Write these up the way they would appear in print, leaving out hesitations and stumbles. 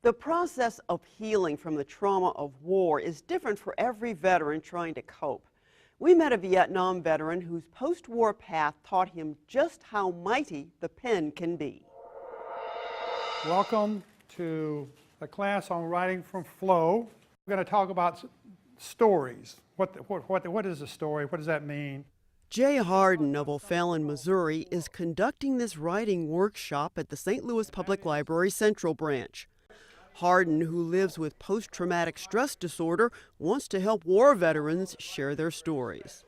The process of healing from the trauma of war is different for every veteran trying to cope. We met a Vietnam veteran whose post-war path taught him just how mighty the pen can be. Welcome to a class on writing from flow. We're going to talk about stories. What is a story? What does that mean? Jay Harden of O'Fallon, Missouri is conducting this writing workshop at the St. Louis Public Library Central Branch. Harden, who lives with post-traumatic stress disorder, wants to help war veterans share their stories.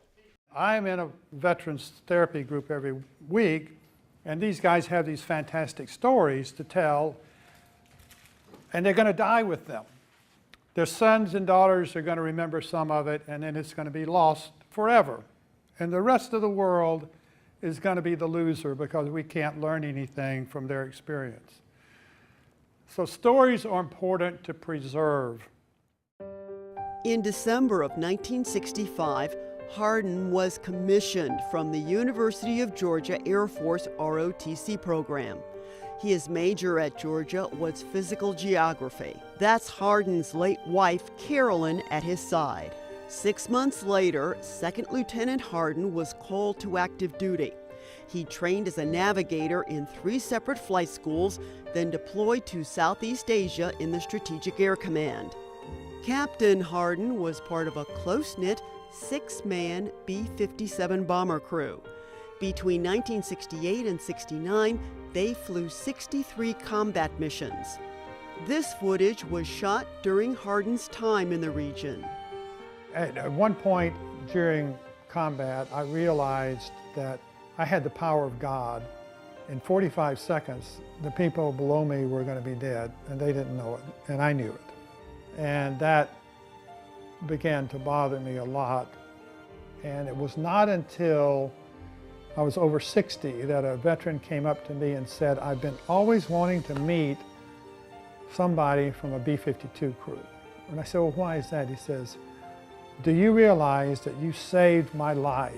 I'm in a veterans therapy group every week, and these guys have these fantastic stories to tell, and they're going to die with them. Their sons and daughters are going to remember some of it, and then it's going to be lost forever. And the rest of the world is going to be the loser because we can't learn anything from their experience. So stories are important to preserve. In December of 1965, Harden was commissioned from the University of Georgia Air Force ROTC program. His major at Georgia was physical geography. That's Harden's late wife, Carolyn, at his side. 6 months later, Second Lieutenant Harden was called to active duty. He trained as a navigator in 3 separate flight schools, then deployed to Southeast Asia in the Strategic Air Command. Captain Harden was part of a close-knit 6-man B-57 bomber crew. Between 1968 and 69, they flew 63 combat missions. This footage was shot during Harden's time in the region. At one point during combat, I realized that I had the power of God. In 45 seconds, the people below me were going to be dead, and they didn't know it, and I knew it. And that began to bother me a lot. And it was not until I was over 60 that a veteran came up to me and said, "I've been always wanting to meet somebody from a B-52 crew." And I said, "Well, why is that?" He says, "Do you realize that you saved my life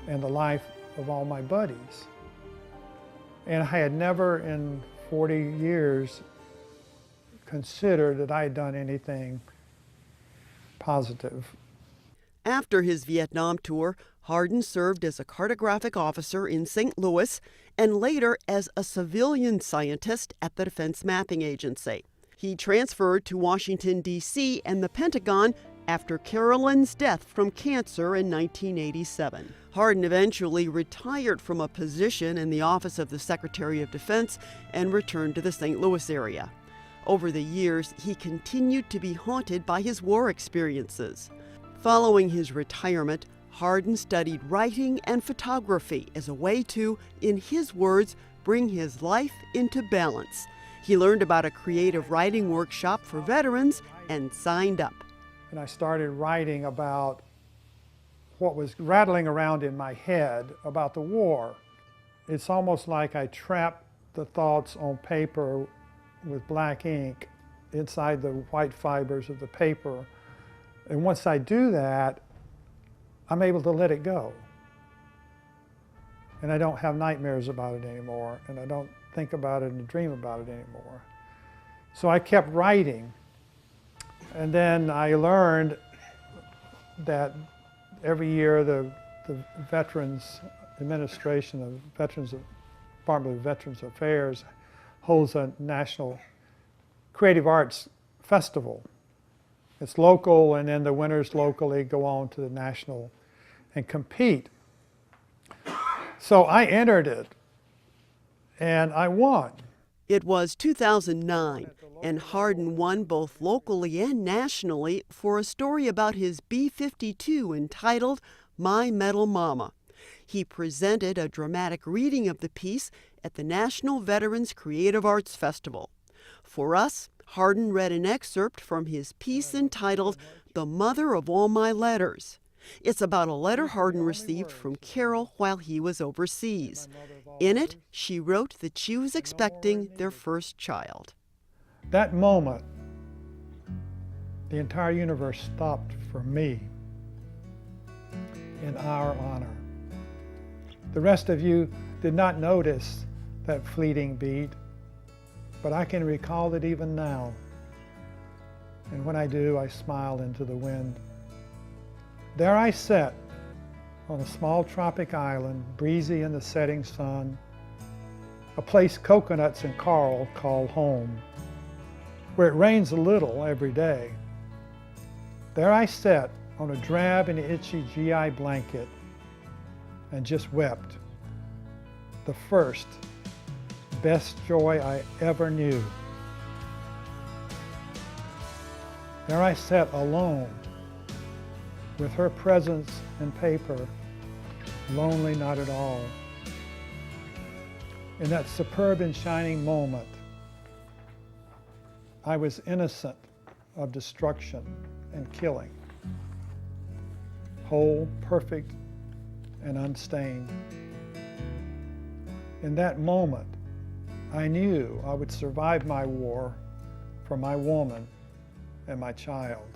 and the life of all my buddies?" And I had never in 40 years considered that I had done anything positive. After his Vietnam tour, Harden served as a cartographic officer in St. Louis and later as a civilian scientist at the Defense Mapping Agency. He transferred to Washington, D.C. and the Pentagon after Carolyn's death from cancer in 1987. Harden eventually retired from a position in the Office of the Secretary of Defense and returned to the St. Louis area. Over the years, he continued to be haunted by his war experiences. Following his retirement, Harden studied writing and photography as a way to, in his words, bring his life into balance. He learned about a creative writing workshop for veterans and signed up. And I started writing about what was rattling around in my head about the war. It's almost like I trapped the thoughts on paper with black ink inside the white fibers of the paper. And once I do that, I'm able to let it go. And I don't have nightmares about it anymore, and I don't think about it and dream about it anymore. So I kept writing. And then I learned that every year the Veterans Administration, the Department of Veterans Affairs holds a national creative arts festival. It's local, and then the winners locally go on to the national and compete. So I entered it, and I won. It was 2009, and Harden won both locally and nationally for a story about his B-52 entitled My Metal Mama. He presented a dramatic reading of the piece at the National Veterans Creative Arts Festival. For us, Harden read an excerpt from his piece entitled The Mother of All My Letters. It's about a letter Harden received from Carol while he was overseas. In it, she wrote that she was expecting their first child. That moment, the entire universe stopped for me in our honor. The rest of you did not notice that fleeting beat. but I can recall it even now. And when I do, I smile into the wind. There I sat on a small tropic island, breezy in the setting sun, a place coconuts and coral call home, where it rains a little every day. There I sat on a drab and itchy GI blanket and just wept. The first, best joy I ever knew. There I sat alone with her presence and paper, lonely not at all. In that superb and shining moment, I was innocent of destruction and killing, whole, perfect, and unstained. In that moment, I knew I would survive my war for my woman and my child.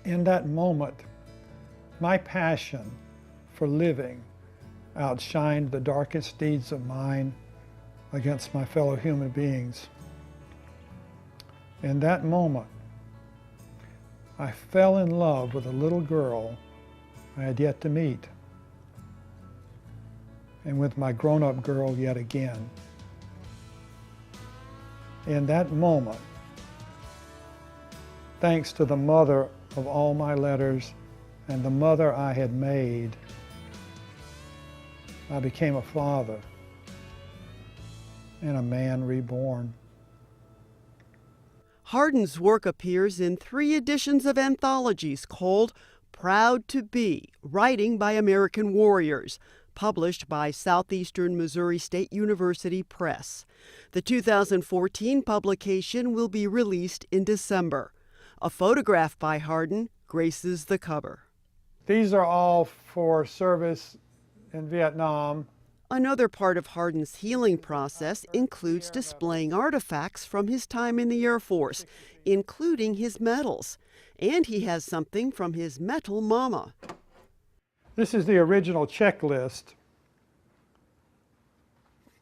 In that moment, my passion for living outshined the darkest deeds of mine against my fellow human beings. In that moment, I fell in love with a little girl I had yet to meet, and with my grown-up girl yet again. In that moment, thanks to the mother of all my letters and the mother I had made, I became a father and a man reborn. Harden's work appears in 3 editions of anthologies called Proud to Be, Writing by American Warriors, published by Southeastern Missouri State University Press. The 2014 publication will be released in December. A photograph by Harden graces the cover. These are all for service in Vietnam. Another part of Harden's healing process includes displaying artifacts from his time in the Air Force, including his medals. And he has something from his metal mama. This is the original checklist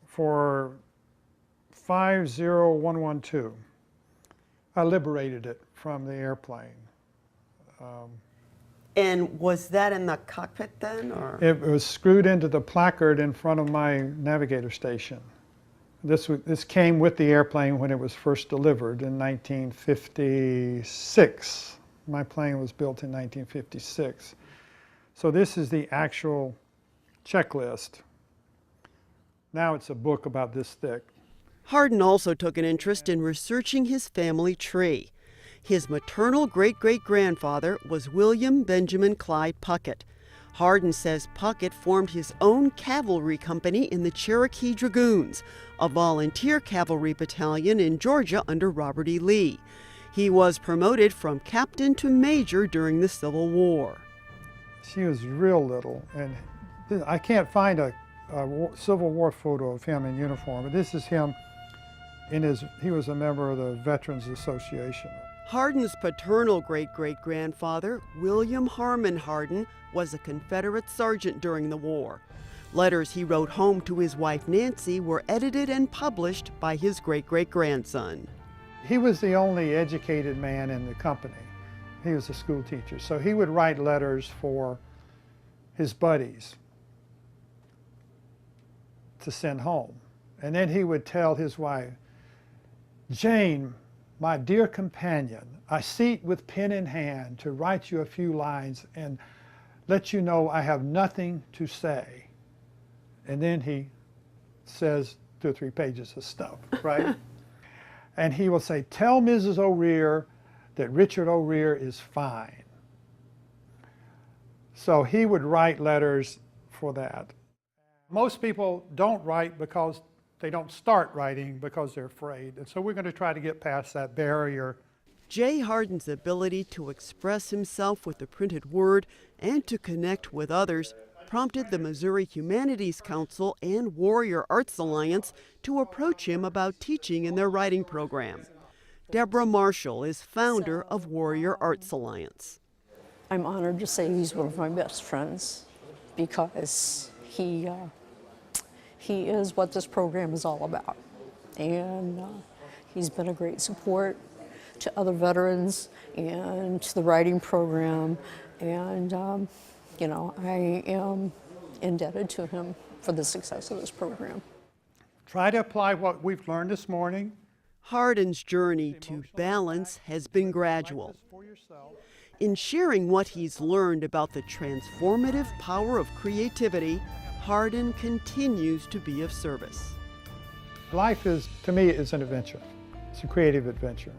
for 50112. I liberated it from the airplane. And was that in the cockpit then, or? It was screwed into the placard in front of my navigator station. This came with the airplane when it was first delivered in 1956. My plane was built in 1956. So this is the actual checklist. Now it's a book about this thick. Harden also took an interest in researching his family tree. His maternal great-great-grandfather was William Benjamin Clyde Puckett. Harden says Puckett formed his own cavalry company in the Cherokee Dragoons, a volunteer cavalry battalion in Georgia under Robert E. Lee. He was promoted from captain to major during the Civil War. She was real little, and I can't find a Civil War photo of him in uniform, but this is him he was a member of the Veterans Association. Harden's paternal great-great-grandfather, William Harmon Harden, was a Confederate sergeant during the war. Letters he wrote home to his wife Nancy were edited and published by his great-great-grandson. He was the only educated man in the company. He was a school teacher, so he would write letters for his buddies to send home. And then he would tell his wife, "Jane, my dear companion, I seek with pen in hand to write you a few lines and let you know I have nothing to say." And then he says 2 or 3 pages of stuff, right? And he will say, "Tell Mrs. O'Rear that Richard O'Rear is fine." So he would write letters for that. Most people don't write because they don't start writing because they're afraid. And so we're going to try to get past that barrier. Jay Harden's ability to express himself with the printed word and to connect with others prompted the Missouri Humanities Council and Warrior Arts Alliance to approach him about teaching in their writing program. Deborah Marshall is founder of Warrior Arts Alliance. I'm honored to say he's one of my best friends because he He is what this program is all about. And he's been a great support to other veterans and to the writing program. And, you know, I am indebted to him for the success of this program. Try to apply what we've learned this morning. Hardin's journey to balance has been gradual. In sharing what he's learned about the transformative power of creativity, Hardin continues to be of service. Life is, to me, is an adventure. It's a creative adventure.